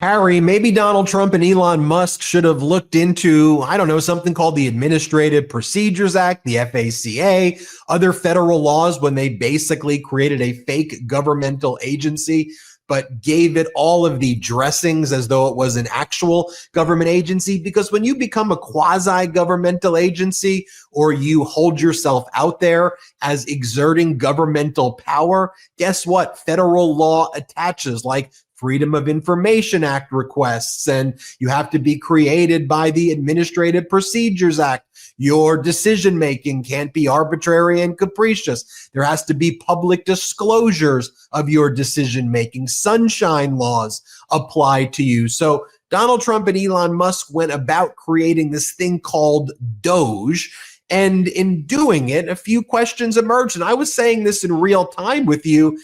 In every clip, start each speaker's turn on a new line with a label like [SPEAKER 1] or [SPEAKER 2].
[SPEAKER 1] Harry, maybe Donald Trump and Elon Musk should have looked into, I don't know, something called the Administrative Procedures Act, the FACA, other federal laws when they basically created a fake governmental agency, but gave it all of the dressings as though it was an actual government agency. Because when you become a quasi-governmental agency or you hold yourself out there as exerting governmental power, guess what? Federal law attaches, like Freedom of Information Act requests, and you have to be created by the Administrative Procedures Act. Your decision-making can't be arbitrary and capricious. There has to be public disclosures of your decision-making. Sunshine laws apply to you. So Donald Trump and Elon Musk went about creating this thing called DOGE. And in doing it, a few questions emerged. And I was saying this in real time with you.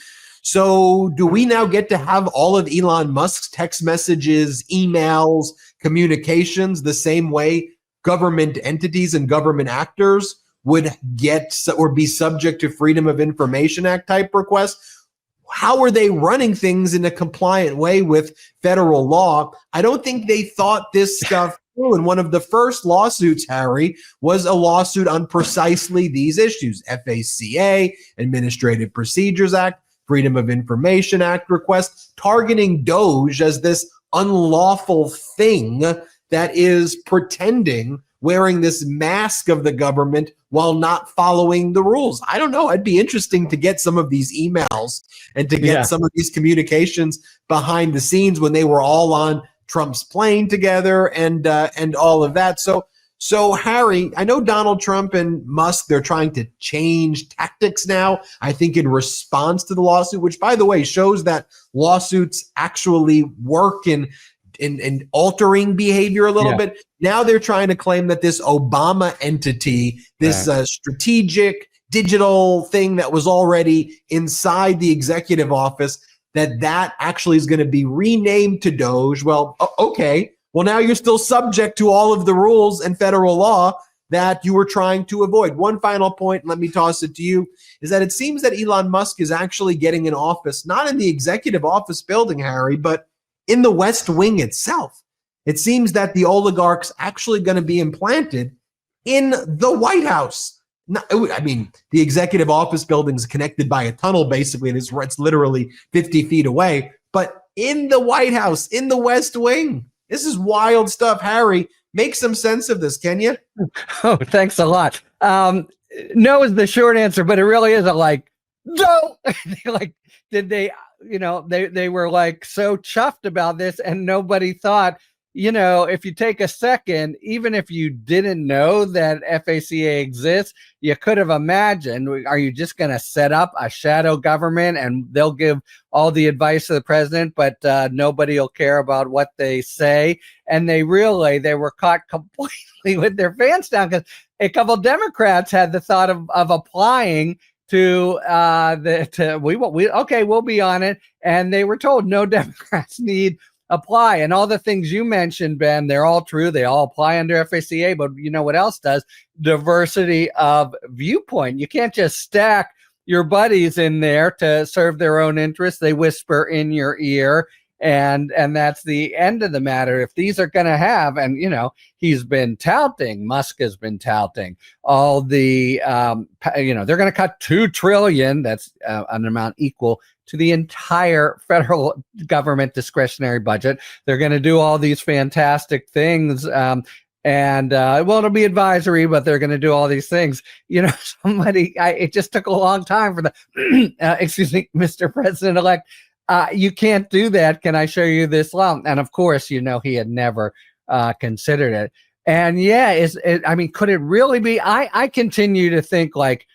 [SPEAKER 1] So do we now get to have all of Elon Musk's text messages, emails, communications the same way government entities and government actors would get or be subject to Freedom of Information Act type requests? How are they running things in a compliant way with federal law? I don't think they thought this stuff through. And one of the first lawsuits, Harry, was a lawsuit on precisely these issues: FACA, Administrative Procedures Act, Freedom of Information Act request, targeting DOGE as this unlawful thing that is pretending, wearing this mask of the government while not following the rules. I don't know. It'd be interesting to get some of these emails and to get some of these communications behind the scenes when they were all on Trump's plane together and all of that. So, Harry, I know Donald Trump and Musk, they're trying to change tactics now, I think in response to the lawsuit, which, by the way, shows that lawsuits actually work in altering behavior a little bit. Now they're trying to claim that this Obama entity, this strategic digital thing that was already inside the executive office, that actually is going to be renamed to DOGE. Well, okay. Well, now you're still subject to all of the rules and federal law that you were trying to avoid. One final point, let me toss it to you, is that it seems that Elon Musk is actually getting an office, not in the executive office building, Harry, but in the West Wing itself. It seems that the oligarch's actually going to be implanted in the White House. I mean, the executive office building is connected by a tunnel, basically, and it's literally 50 feet away. But in the White House, in the West Wing, this is wild stuff. Harry, make some sense of this, can you?
[SPEAKER 2] Oh, thanks a lot. No is the short answer, but it really isn't like, no. Like, did they, they were like so chuffed about this, and nobody thought, if you take a second, even if you didn't know that FACA exists, you could have imagined, are you just going to set up a shadow government and they'll give all the advice to the president, but nobody will care about what they say? And they were caught completely with their pants down, because a couple of Democrats had the thought of applying to we'll be on it. And they were told no Democrats need apply. And all the things you mentioned, Ben, they're all true. They all apply under FACA, but you know what else does? Diversity of viewpoint. You can't just stack your buddies in there to serve their own interests. They whisper in your ear, and that's the end of the matter. If these are going to have, and he's been touting, Musk has been touting all the, they're going to cut $2 trillion. That's an amount equal to the entire federal government discretionary budget. They're going to do all these fantastic things. It'll be advisory, but they're going to do all these things. It just took a long time for excuse me, Mr. President-elect, you can't do that. Can I show you this law? And of course, he had never considered it. And could it really be? I continue to think like,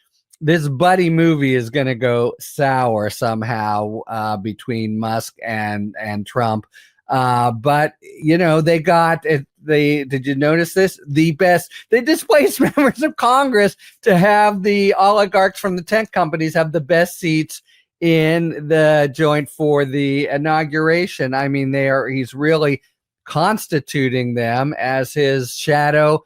[SPEAKER 2] this buddy movie is going to go sour somehow between Musk and Trump. But they got it. Did you notice this? They displaced members of Congress to have the oligarchs from the tech companies have the best seats in the joint for the inauguration. I mean, he's really constituting them as his shadow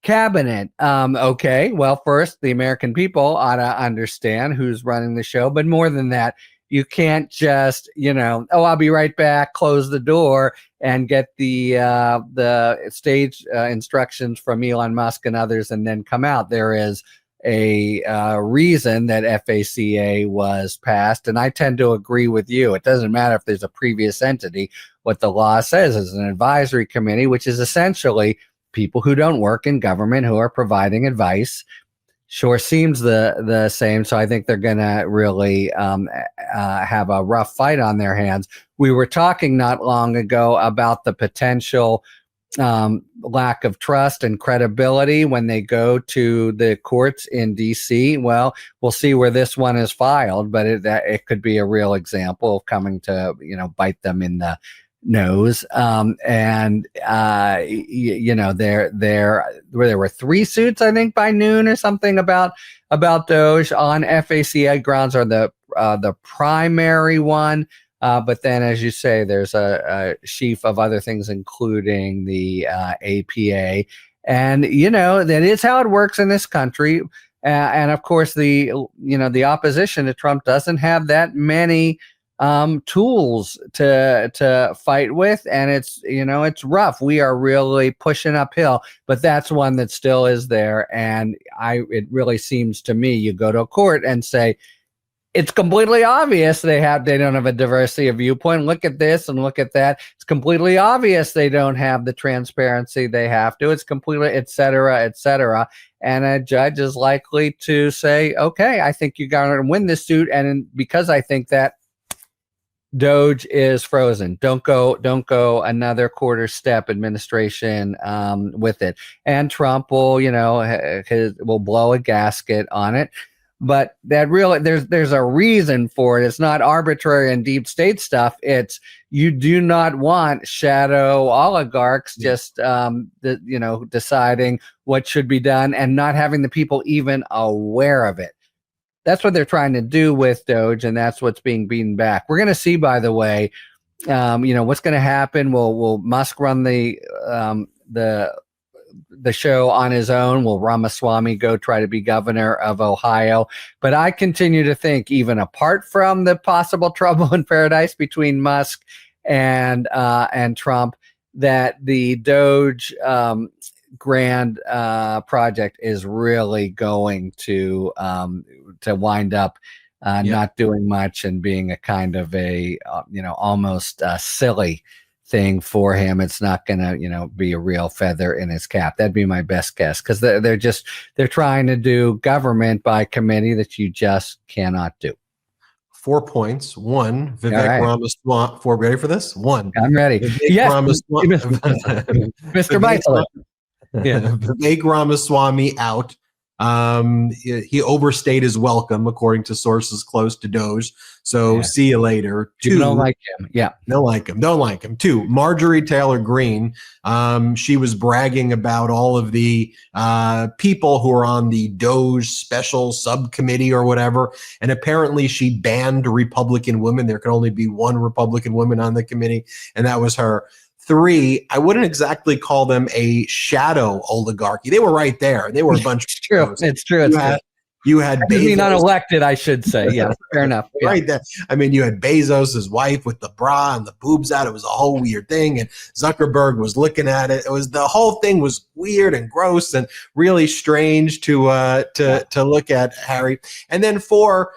[SPEAKER 2] cabinet. Okay, well, first, the American people ought to understand who's running the show, but more than that, You can't just, oh, I'll be right back, close the door, and get the stage instructions from Elon Musk and others, and then come out. There is a reason that FACA was passed, and I tend to agree with you. It doesn't matter if there's a previous entity. What the law says is an advisory committee, which is essentially people who don't work in government who are providing advice. Sure seems the same. So I think they're going to really have a rough fight on their hands. We were talking not long ago about the potential lack of trust and credibility when they go to the courts in DC. Well, we'll see where this one is filed, but it could be a real example of coming to, bite them in the nose. There were 3 suits, I think, by noon or something about DOGE on FACA grounds, or the primary one. But then, as you say, there's a sheaf of other things, including the APA. And, that is how it works in this country. And of course, the opposition to Trump doesn't have that many tools to fight with. And it's rough. We are really pushing uphill, but that's one that still is there. And it really seems to me, you go to a court and say, it's completely obvious they don't have a diversity of viewpoint. Look at this and look at that. It's completely obvious they don't have the transparency they have to. It's completely, et cetera, et cetera. And a judge is likely to say, okay, I think you're going to win this suit. And because I think that, DOGE is frozen. Don't go another quarter step administration with it. And Trump will, will blow a gasket on it. But that really, there's a reason for it. It's not arbitrary and deep state stuff. It's, you do not want shadow oligarchs just deciding what should be done and not having the people even aware of it. That's what they're trying to do with DOGE, and that's what's being beaten back. We're going to see, by the way, what's going to happen. Will Musk run the show on his own? Will Ramaswamy go try to be governor of Ohio? But I continue to think, even apart from the possible trouble in paradise between Musk and Trump, that the DOGE grand project is really going to wind up not doing much and being a kind of a almost silly thing for him. It's not going to be a real feather in his cap. That'd be my best guess, because they're trying to do government by committee that you just cannot do.
[SPEAKER 1] 4 points. 1, Vivek Ramaswamy. Ready for this? 1.
[SPEAKER 2] I'm ready. Yes, Mr. Meiselas.
[SPEAKER 1] Yeah. Vivek Ramaswamy out. He overstayed his welcome, according to sources close to DOGE. So see you later. 2,
[SPEAKER 2] you don't like him. Yeah.
[SPEAKER 1] Don't like him. 2, Marjorie Taylor Greene. She was bragging about all of the people who are on the DOGE special subcommittee or whatever. And apparently she banned Republican women. There could only be 1 Republican woman on the committee, and that was her. 3, I wouldn't exactly call them a shadow oligarchy. They were right there. They were a bunch.
[SPEAKER 2] It's true. It's true.
[SPEAKER 1] You had Bezos.
[SPEAKER 2] Not elected, I should say. Yeah, fair enough. Yeah.
[SPEAKER 1] Right there. I mean, you had Bezos' wife with the bra and the boobs out. It was a whole weird thing. And Zuckerberg was looking at it. The whole thing was weird and gross and really strange to look at, Harry. And then 4.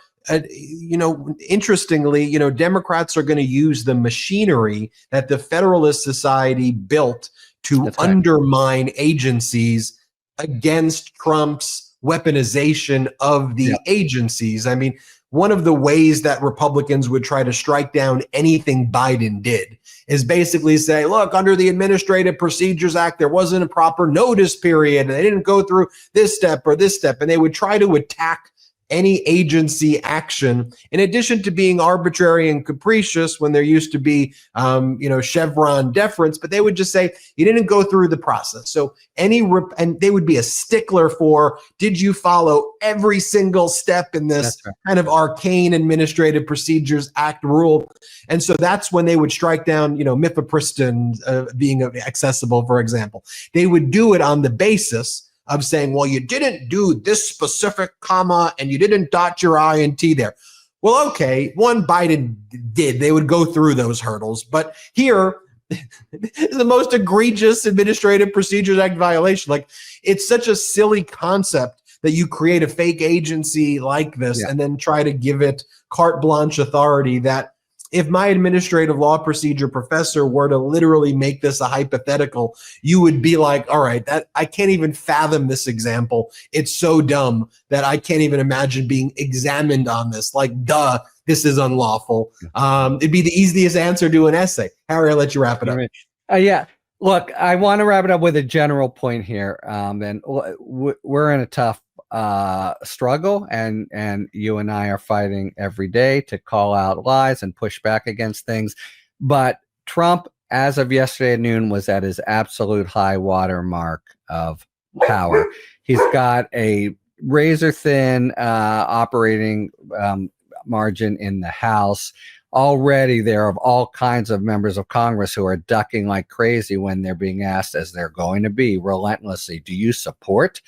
[SPEAKER 1] Interestingly, Democrats are going to use the machinery that the Federalist Society built to undermine agencies against Trump's weaponization of the agencies. I mean, one of the ways that Republicans would try to strike down anything Biden did is basically say, look, under the Administrative Procedures Act, there wasn't a proper notice period, and they didn't go through this step or this step, and they would try to attack any agency action, in addition to being arbitrary and capricious when there used to be, Chevron deference, but they would just say, you didn't go through the process. So and they would be a stickler for, did you follow every single step in this kind of arcane Administrative Procedures Act rule? And so that's when they would strike down, mifepristone being accessible, for example. They would do it on the basis of saying, well, you didn't do this specific comma and you didn't dot your I and T there. Well, okay, one, Biden did. They would go through those hurdles. But here, the most egregious Administrative Procedures Act violation. Like, it's such a silly concept that you create a fake agency like this and then try to give it carte blanche authority that if my administrative law procedure professor were to literally make this a hypothetical, you would be like, all right, that I can't even fathom this example. It's so dumb that I can't even imagine being examined on this. Like, duh, this is unlawful. It'd be the easiest answer to an essay. Harry, I'll let you wrap it up.
[SPEAKER 2] Yeah. Look, I want to wrap it up with a general point here. And we're in a tough struggle, and you and I are fighting every day to call out lies and push back against things. But Trump, as of yesterday at noon, was at his absolute high water mark of power. He's got a razor thin operating margin in the House. Already there are all kinds of members of Congress who are ducking like crazy when they're being asked, as they're going to be relentlessly, do you support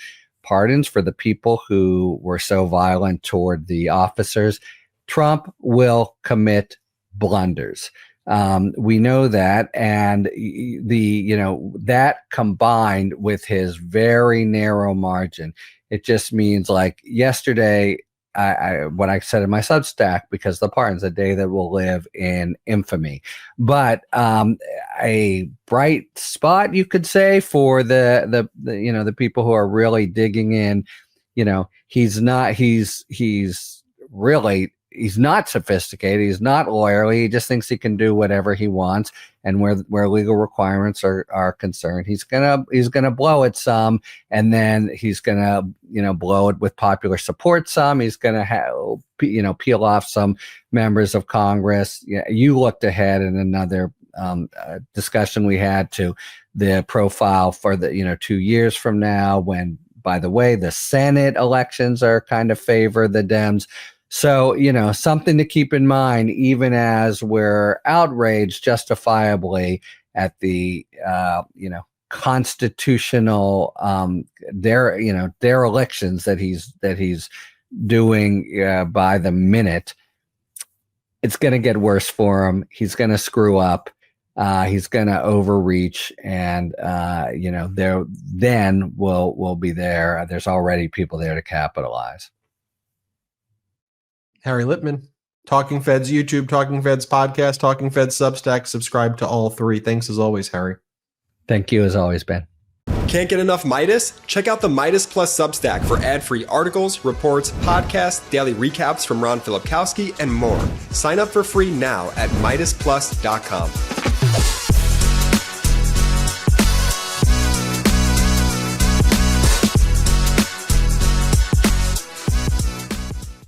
[SPEAKER 2] pardons for the people who were so violent toward the officers? Trump will commit blunders. We know that, and that combined with his very narrow margin, it just means, like yesterday, what I said in my Substack, because the pardon's a day that will live in infamy. But a bright spot, you could say, for the people who are really digging in. He's not sophisticated. He's not lawyerly. He just thinks he can do whatever he wants. And where legal requirements are concerned, he's gonna blow it some, and then he's gonna blow it with popular support some. He's gonna peel off some members of Congress. You looked ahead in another discussion we had to the profile for the 2 years from now, when, by the way, the Senate elections are kind of favor the Dems. So, something to keep in mind, even as we're outraged justifiably at the, constitutional derelictions that he's doing by the minute. It's going to get worse for him. He's going to screw up. He's going to overreach, and we'll be there. There's already people there to capitalize.
[SPEAKER 1] Harry Litman, Talking Feds YouTube, Talking Feds podcast, Talking Feds Substack. Subscribe to all three. Thanks as always, Harry.
[SPEAKER 2] Thank you as always, Ben.
[SPEAKER 3] Can't get enough Meidas? Check out the Meidas Plus Substack for ad-free articles, reports, podcasts, daily recaps from Ron Filipkowski, and more. Sign up for free now at MeidasPlus.com.